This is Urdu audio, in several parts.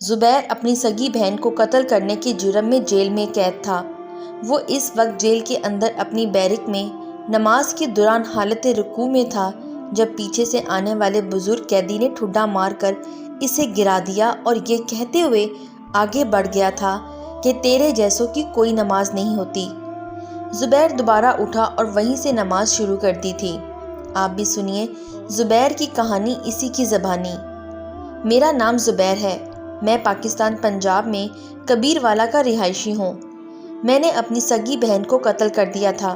زبیر اپنی سگی بہن کو قتل کرنے کے جرم میں جیل میں قید تھا۔ وہ اس وقت جیل کے اندر اپنی بیرک میں نماز کے دوران حالت رکوع میں تھا جب پیچھے سے آنے والے بزرگ قیدی نے ٹھڈا مار کر اسے گرا دیا اور یہ کہتے ہوئے آگے بڑھ گیا تھا کہ تیرے جیسوں کی کوئی نماز نہیں ہوتی۔ زبیر دوبارہ اٹھا اور وہیں سے نماز شروع کر دی تھی۔ آپ بھی سنیے زبیر کی کہانی اسی کی زبانی۔ میرا نام زبیر ہے۔ میں پاکستان پنجاب میں کبیر والا کا رہائشی ہوں۔ میں نے اپنی سگی بہن کو قتل کر دیا تھا۔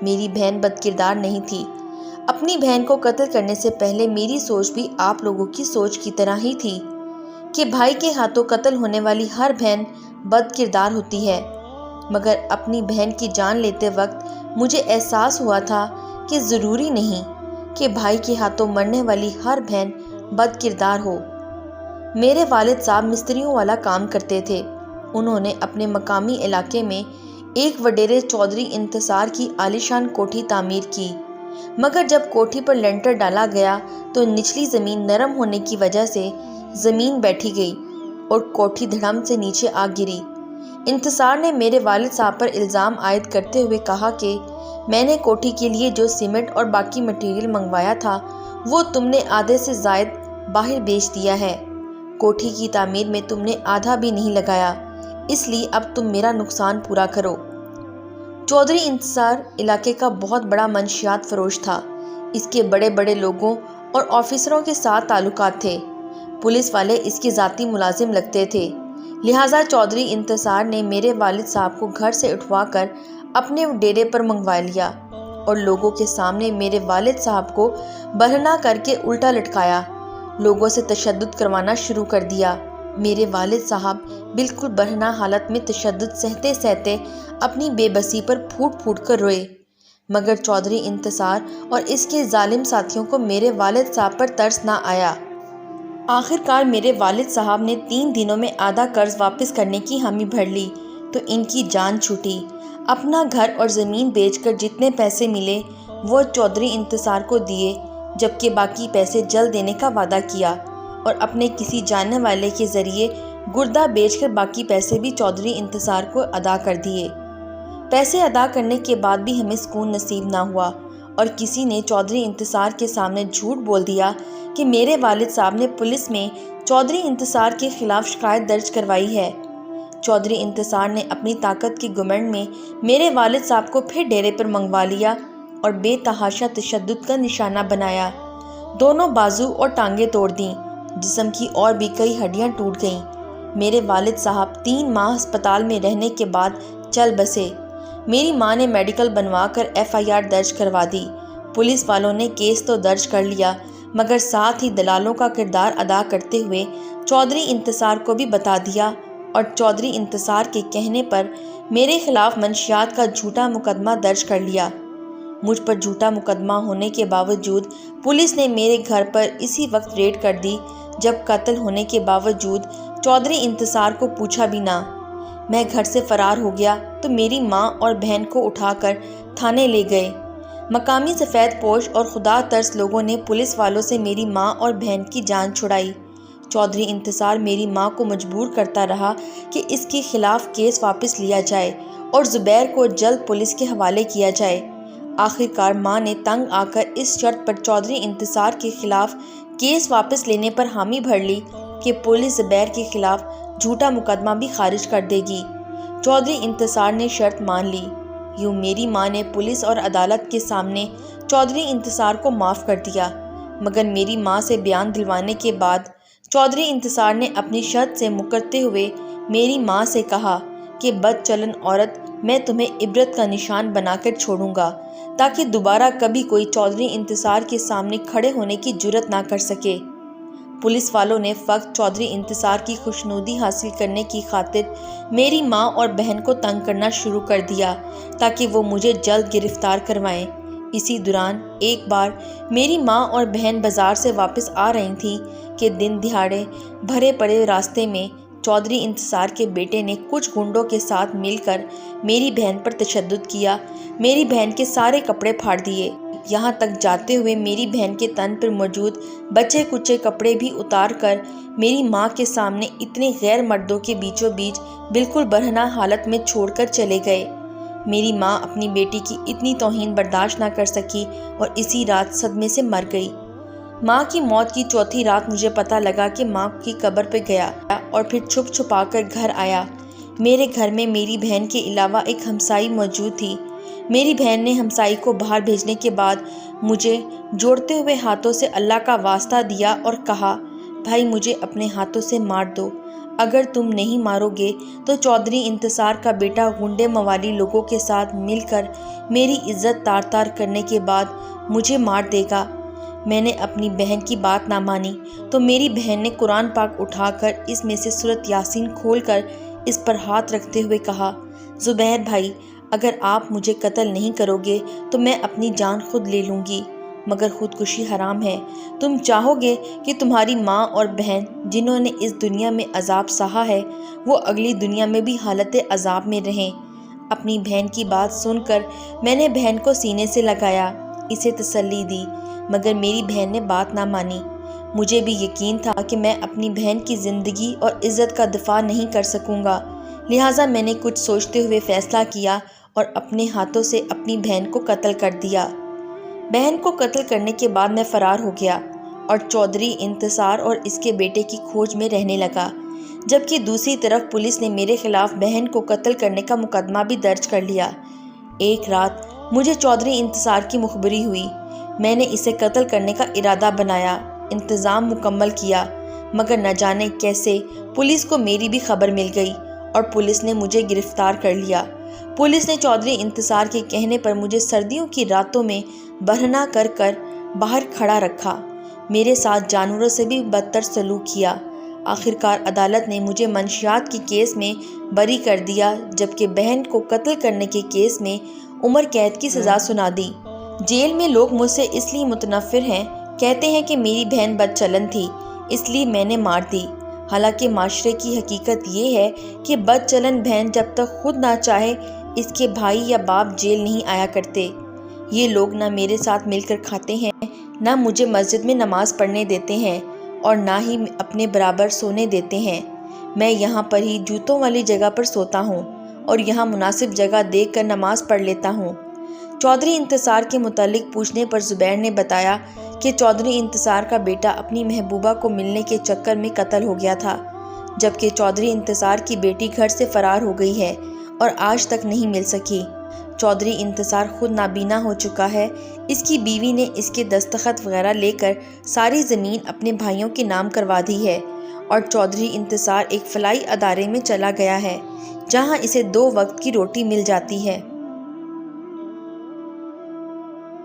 میری بہن بد کردار نہیں تھی۔ اپنی بہن کو قتل کرنے سے پہلے میری سوچ بھی آپ لوگوں کی سوچ کی طرح ہی تھی کہ بھائی کے ہاتھوں قتل ہونے والی ہر بہن بد کردار ہوتی ہے، مگر اپنی بہن کی جان لیتے وقت مجھے احساس ہوا تھا کہ ضروری نہیں کہ بھائی کے ہاتھوں مرنے والی ہر بہن بد کردار ہو۔ میرے والد صاحب مستریوں والا کام کرتے تھے۔ انہوں نے اپنے مقامی علاقے میں ایک وڈیرے چودھری انتصار کی عالیشان کوٹھی تعمیر کی، مگر جب کوٹھی پر لینٹر ڈالا گیا تو نچلی زمین نرم ہونے کی وجہ سے زمین بیٹھی گئی اور کوٹھی دھڑم سے نیچے آ گری۔ انتصار نے میرے والد صاحب پر الزام عائد کرتے ہوئے کہا کہ میں نے کوٹھی کے لیے جو سیمنٹ اور باقی مٹیریل منگوایا تھا وہ تم نے آدھے سے زائد باہر بیچ دیا ہے۔ کوٹھی کی تعمیر میں تم نے آدھا بھی نہیں لگایا، اس لیے اب تم میرا نقصان پورا کرو۔ چودھری انتصار علاقے کا بہت بڑا منشیات فروش تھا۔ اس کے بڑے بڑے لوگوں اور آفیسروں کے ساتھ تعلقات تھے۔ پولیس والے اس کے ذاتی ملازم لگتے تھے، لہٰذا چودھری انتصار نے میرے والد صاحب کو گھر سے اٹھوا کر اپنے ڈیرے پر منگوا لیا اور لوگوں کے سامنے میرے والد صاحب کو برہنہ کر کے الٹا لٹکایا، لوگوں سے تشدد کروانا شروع کر دیا۔ میرے والد صاحب بالکل برہنہ حالت میں تشدد سہتے سہتے اپنی بے بسی پر پھوٹ پھوٹ کر روئے، مگر چودھری انتصار اور اس کے ظالم ساتھیوں کو میرے والد صاحب پر ترس نہ آیا۔ آخر کار میرے والد صاحب نے 3 دنوں میں آدھا قرض واپس کرنے کی حامی بھر لی تو ان کی جان چھوٹی۔ اپنا گھر اور زمین بیچ کر جتنے پیسے ملے وہ چودھری انتصار کو دیے، جبکہ باقی پیسے جلد دینے کا وعدہ کیا اور اپنے کسی جاننے والے کے ذریعے گردہ بیچ کر باقی پیسے بھی چودھری انتصار کو ادا کر دیے۔ پیسے ادا کرنے کے بعد بھی ہمیں سکون نصیب نہ ہوا اور کسی نے چودھری انتصار کے سامنے جھوٹ بول دیا کہ میرے والد صاحب نے پولیس میں چودھری انتصار کے خلاف شکایت درج کروائی ہے۔ چودھری انتصار نے اپنی طاقت کے گھمنڈ میں میرے والد صاحب کو پھر ڈیرے پر منگوا لیا اور بے تحاشا تشدد کا نشانہ بنایا۔ دونوں بازو اور ٹانگیں توڑ دیں، جسم کی اور بھی کئی ہڈیاں ٹوٹ گئیں۔ میرے والد صاحب 3 ماہ ہسپتال میں رہنے کے بعد چل بسے۔ میری ماں نے میڈیکل بنوا کر FIR درج کروا دی۔ پولیس والوں نے کیس تو درج کر لیا، مگر ساتھ ہی دلالوں کا کردار ادا کرتے ہوئے چودھری انتصار کو بھی بتا دیا اور چودھری انتصار کے کہنے پر میرے خلاف منشیات کا جھوٹا مقدمہ درج کر لیا۔ مجھ پر جھوٹا مقدمہ ہونے کے باوجود پولیس نے میرے گھر پر اسی وقت ریڈ کر دی جب قتل ہونے کے باوجود چودھری انتصار کو پوچھا بھی نہ۔ میں گھر سے فرار ہو گیا تو میری ماں اور بہن کو اٹھا کر تھانے لے گئے۔ مقامی سفید پوش اور خدا ترس لوگوں نے پولیس والوں سے میری ماں اور بہن کی جان چھڑائی۔ چودھری انتصار میری ماں کو مجبور کرتا رہا کہ اس کے خلاف کیس واپس لیا جائے اور زبیر کو جلد پولیس کے حوالے کیا جائے۔ آخر کار ماں نے تنگ آ کر اس شرط پر چودھری انتصار کے خلاف کیس واپس لینے پر حامی بھر لی کہ پولیس زبیر کے خلاف جھوٹا مقدمہ بھی خارج کر دے گی۔ چودھری انتصار نے شرط مان لی۔ یوں میری ماں نے پولیس اور عدالت کے سامنے چودھری انتصار کو معاف کر دیا، مگر میری ماں سے بیان دلوانے کے بعد چودھری انتصار نے اپنی شرط سے مکرتے ہوئے میری ماں سے کہا کہ بد چلن عورت، میں تمہیں عبرت کا نشان بنا کر چھوڑوں گا تاکہ دوبارہ کبھی کوئی چودھری انتصار کے سامنے کھڑے ہونے کی جرات نہ کر سکے۔ پولیس والوں نے فقط چودھری انتصار کی خوشنودی حاصل کرنے کی خاطر میری ماں اور بہن کو تنگ کرنا شروع کر دیا تاکہ وہ مجھے جلد گرفتار کروائیں۔ اسی دوران ایک بار میری ماں اور بہن بازار سے واپس آ رہی تھیں کہ دن دہاڑے بھرے پڑے راستے میں چودھری انتصار کے بیٹے نے کچھ گنڈوں کے ساتھ مل کر میری بہن پر تشدد کیا، میری بہن کے سارے کپڑے پھاڑ دیے یہاں تک جاتے ہوئے میری بہن کے تن پر موجود بچے کچے کپڑے بھی اتار کر میری ماں کے سامنے اتنے غیر مردوں کے بیچوں بیچ بالکل برہنہ حالت میں چھوڑ کر چلے گئے۔ میری ماں اپنی بیٹی کی اتنی توہین برداشت نہ کر سکی اور اسی رات صدمے سے مر گئی۔ ماں کی موت کی چوتھی رات مجھے پتہ لگا کہ ماں کی قبر پہ گیا اور پھر چھپ چھپا کر گھر آیا۔ میرے گھر میں میری بہن کے علاوہ ایک ہمسائی موجود تھی۔ میری بہن نے ہمسائی کو باہر بھیجنے کے بعد مجھے جوڑتے ہوئے ہاتھوں سے اللہ کا واسطہ دیا اور کہا، بھائی مجھے اپنے ہاتھوں سے مار دو، اگر تم نہیں مارو گے تو چودھری انتصار کا بیٹا غنڈے موالی لوگوں کے ساتھ مل کر میری عزت تار تار کرنے کے بعد مجھے مار دے گا۔ میں نے اپنی بہن کی بات نہ مانی تو میری بہن نے قرآن پاک اٹھا کر اس میں سے سورۃ یاسین کھول کر اس پر ہاتھ رکھتے ہوئے کہا، زبیر بھائی اگر آپ مجھے قتل نہیں کرو گے تو میں اپنی جان خود لے لوں گی، مگر خودکشی حرام ہے۔ تم چاہو گے کہ تمہاری ماں اور بہن جنہوں نے اس دنیا میں عذاب سہا ہے وہ اگلی دنیا میں بھی حالت عذاب میں رہیں۔ اپنی بہن کی بات سن کر میں نے بہن کو سینے سے لگایا، اسے تسلی دی، مگر میری بہن نے بات نہ مانی۔ مجھے بھی یقین تھا کہ میں اپنی بہن کی زندگی اور عزت کا دفاع نہیں کر سکوں گا، لہٰذا میں نے کچھ سوچتے ہوئے فیصلہ کیا اور اپنے ہاتھوں سے اپنی بہن کو قتل کر دیا۔ بہن کو قتل کرنے کے بعد میں فرار ہو گیا اور چودھری انتصار اور اس کے بیٹے کی کھوج میں رہنے لگا، جبکہ دوسری طرف پولیس نے میرے خلاف بہن کو قتل کرنے کا مقدمہ بھی درج کر لیا۔ ایک رات مجھے چودھری انتصار کی مخبری ہوئی۔ میں نے اسے قتل کرنے کا ارادہ بنایا، انتظام مکمل کیا، مگر نہ جانے کیسے پولیس کو میری بھی خبر مل گئی اور پولیس نے مجھے گرفتار کر لیا۔ پولیس نے چودھری انتصار کے کہنے پر مجھے سردیوں کی راتوں میں برہنہ کر کر باہر کھڑا رکھا، میرے ساتھ جانوروں سے بھی بدتر سلوک کیا۔ آخرکار عدالت نے مجھے منشیات کے کیس میں بری کر دیا، جبکہ بہن کو قتل کرنے کے کیس میں عمر قید کی سزا سنا دی۔ جیل میں لوگ مجھ سے اس لیے متنفر ہیں، کہتے ہیں کہ میری بہن بد چلن تھی اس لیے میں نے مار دی، حالانکہ معاشرے کی حقیقت یہ ہے کہ بد چلن بہن جب تک خود نہ چاہے اس کے بھائی یا باپ جیل نہیں آیا کرتے۔ یہ لوگ نہ میرے ساتھ مل کر کھاتے ہیں، نہ مجھے مسجد میں نماز پڑھنے دیتے ہیں اور نہ ہی اپنے برابر سونے دیتے ہیں۔ میں یہاں پر ہی جوتوں والی جگہ پر سوتا ہوں اور یہاں مناسب جگہ دیکھ کر نماز پڑھ لیتا ہوں۔ چودھری انتصار کے متعلق پوچھنے پر زبیر نے بتایا کہ چودھری انتصار کا بیٹا اپنی محبوبہ کو ملنے کے چکر میں قتل ہو گیا تھا، جبکہ چودھری انتصار کی بیٹی گھر سے فرار ہو گئی ہے اور آج تک نہیں مل سکی۔ چودھری انتصار خود نابینا ہو چکا ہے، اس کی بیوی نے اس کے دستخط وغیرہ لے کر ساری زمین اپنے بھائیوں کے نام کروا دی ہے اور چودھری انتصار ایک فلاحی ادارے میں چلا گیا ہے جہاں اسے 2 وقت کی روٹی مل جاتی ہے۔